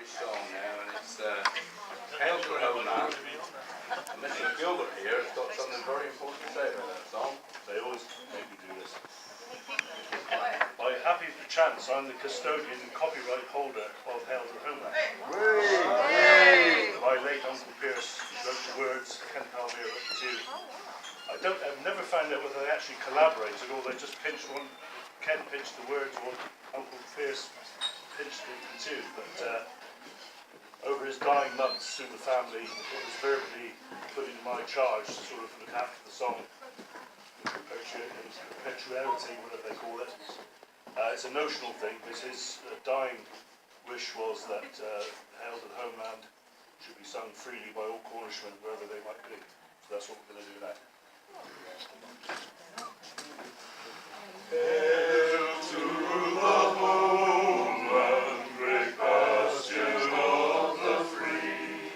Scottish song now, and it's Hayl to Homeland. And Mr. Gilbert here has got something very important to say about that song. They always make me do this. By happy chance, I'm the custodian and copyright holder of Hayl to Homeland. My late Uncle Pierce wrote the words, Ken Palmer wrote the tune. I've never found out whether they actually collaborated or they just pinched one. Ken pinched the words, or Uncle Pierce pinched the tune. But over his dying months, through the family, it was verbally put in my charge to sort of look after the song. Perpetuality, whatever they call it. It's a notional thing, because his dying wish was that Hayl to Homeland should be sung freely by all Cornishmen, wherever they might be. So that's what we're going to do now. Hail to the homeland, great bastion of the free.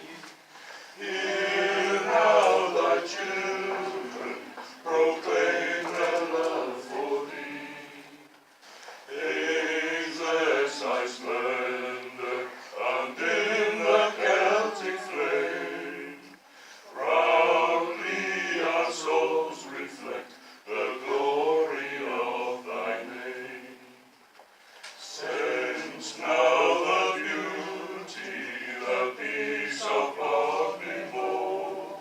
Hear now thy children proclaim their love for thee. Exercise splendor and in the Celtic flame. Proudly our souls reflect the glory of thy name. Sense now the beauty, the peace of godly more.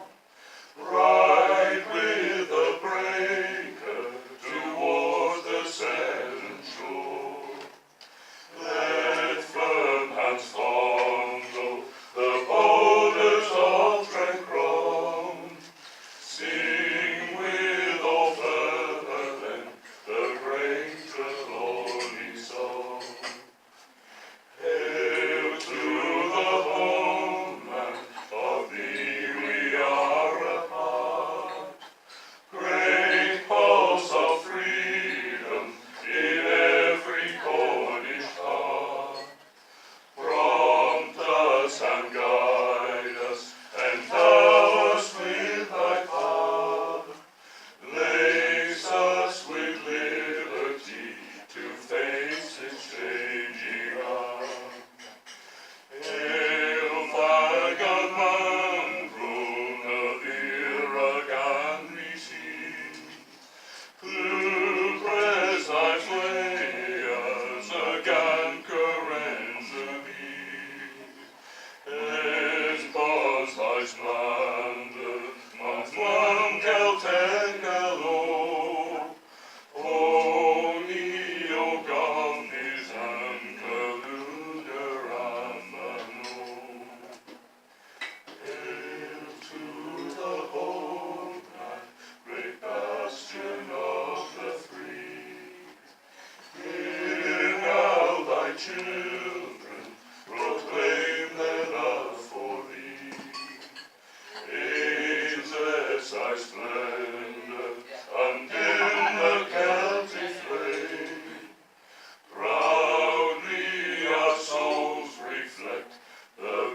Ride with the breaker towards the setting shore. Let firm hands fondle the boulders of strength. Sing with all fervor then the great Trelawney song. Hail to the homeland, of thee we are a part. Great pulse of freedom in every Cornish heart. Prompt us and guide us, endow us with thy power. Lace us with liberty to face its changing hour. Hail, dh'agan, Mammvro, dh'agan receive. Who press thy flayers, dh'agan Kernewek. Espos thy splendor, Mammvro Celtic galore. Oni o gofnis and Caluder Amano. Hail to the homeland, great bastion of the free. Hear now thy children proclaim their love for thee. Exercise splendor and in the Celtic flame. Proudly our souls reflect the